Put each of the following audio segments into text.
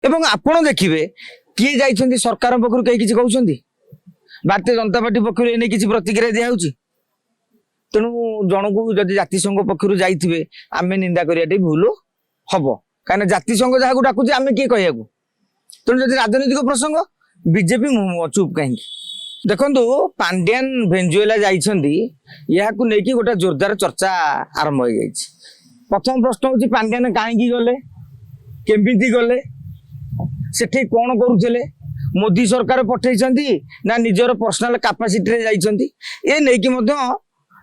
एवं आपण देखिए किए जाइछन्ति सरकार पक्षरु कहीं किसी कहउछन्ति भारतीय जनता पार्टी पक्षरु एने किसी प्रतिक्रिया दिया होउछि तेणु जनकू जदि जातिसंघ पक्षरु जाइथिबे आमे निंदा करियाटे भूल हबो काना जातिसंघ जहाकू डाकुछि आमे किए कहियाकू तेणु जदि राजनीतिक प्रसंग बीजेपी चुप कहीं देखंतु पांड्यान भेनेजुएला जाइछन्ति याकू नेकी गोटा जोरदार चर्चा आरंभ हो जाइछि। प्रथम प्रश्न होछि पांड्यान काहेकि गले केमिति गले सेठी कौन करुले मोदी सरकार पठेइछन्ति ना निजर पर्सनल कैपेसिटी रे जाइछन्ति ए नेकी मध्य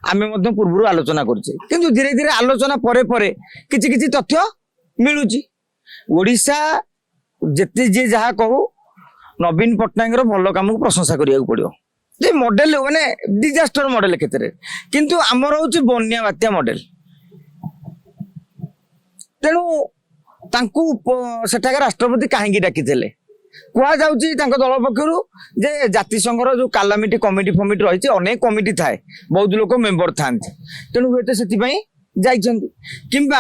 आमे मध्य पूर्व आलोचना करछे किंतु धीरे धीरे आलोचना परे परे किछि किछि तथ्य मिलुछि। ओडिशा जेते जे जहा कहू नवीन पट्टनायक भल काम को प्रशंसा करिया पड़ो जे मॉडल माने डिजास्टर मॉडल क्षेत्र किंतु आमर होछि बन्या बात्या मॉडल तेणु तांकू सेठाके राष्ट्रपति कहीं डाकिले कह जाउछि तांको दल पक्षरु जे जातिसंघर जो कालामिटी कमिटी फमिटी रही अनेक कमिटी थाए बहुत लोक मेंबर थांती तेणु हुए से जाइछन्ति किंबा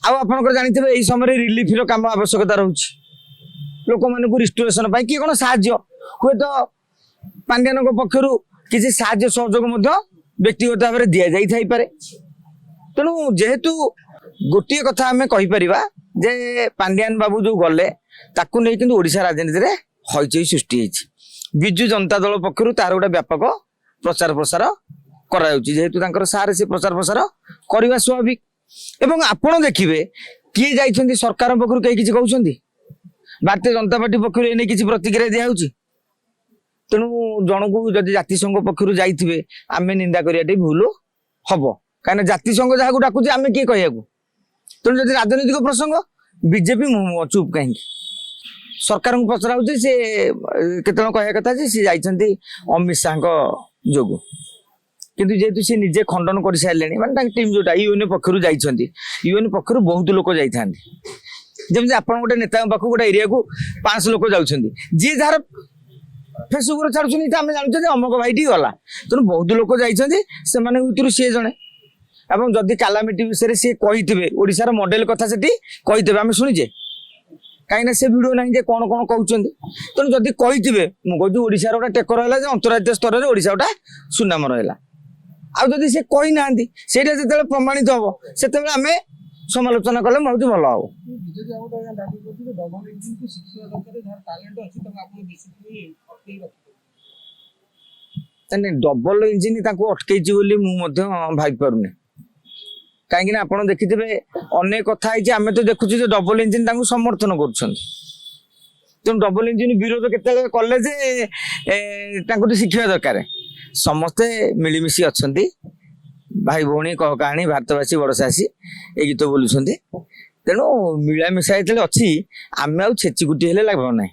आउ आपनकर जानिथिबे एई समय रिलीफ रो काम आवश्यकता रहउछि लोक मानकु रिस्टोरेशन पाई कि कोन साहाय्य हुए तो पांड्यानक पक्षरु किसी साहाय्य सहयोग मध्य व्यक्तिगत भाव में दिया जाई थाई पारे तेणु जेहेतु गोटे कथा आमे कहि परिबा जे पांड्यान बाबू जो गले ताकू नहीं किंतु ओडिशा राजनीति रे हईचई सृष्टि होइछि बिजु जनता दल पक्षरु तार गोटे व्यापक प्रचार प्रसार कराउछि जेहेतु तांकर सारे से प्रचार प्रसार करबा स्वाभाविक एवं आपण देखिबे किए जाइछन्ति सरकार पक्षरु कहीं किछि कहउछन्ति भारतीय जनता पार्टी पक्षरु एने किछि प्रतिक्रिया दिया होउछि तेणु जनकू जदि जातिसंघ पक्षरु जाइथिबे आमे निंदा करियाटे भूल हबो काना जातिसंघ जहाकू डाकुछि आमे किए कहियाकू तेणु जदि राजनीतिक प्रसंग बीजेपी चुप कहीं सरकार को पचरा होछि से केतन कहया कथा जे से जाइछन्ति अमित शाह जोगु किंतु जेहेतु से निजे खंडन कर सारे माने टीम जोटा यूएन पक्षरु जाइछन्ति यूएन पक्षरु बहुत लोक जाइथांती जमि आपण गोटे नेता पाखु गोटे एरिया को 5 लोक जाउछन्ति जे जार फेसबुक रे छाडुछन्ति आमे जानुछे अमक भाईटी गला तेणु बहुत लोक जाइछन्ति से माने भितरु से जणे एवं जदि कालामिटी विषय से कही ओडिशार मॉडल कथा से कही आम शुणीचे कहीं से भिडियो ना जे कौन कौन कहते तेणु जदि कही मुझे ओडिशार गोटे टेकर है अंतर्राज्य स्तर में ओडिशा गोटा सुनाम रहा आदि से कही ना से प्रमाणित हम से आम समालोचना कले बहुत भल हम डबल इंजिन अटकई भाई पारुनी कहीं आप देखिथे अनेक कथा आम तो देखुचे जो डबल इंजिन समर्थन कर डबल इंजिन विरोध के कले शिखा दरकार समस्ते मिलमिशी अच्छा भाई भौणी कह कहानी भारतवासी बड़सासी ये गीत बोलुं तेणु मिलामिशा अच्छी आम आ छेची गुटी लाभ ना।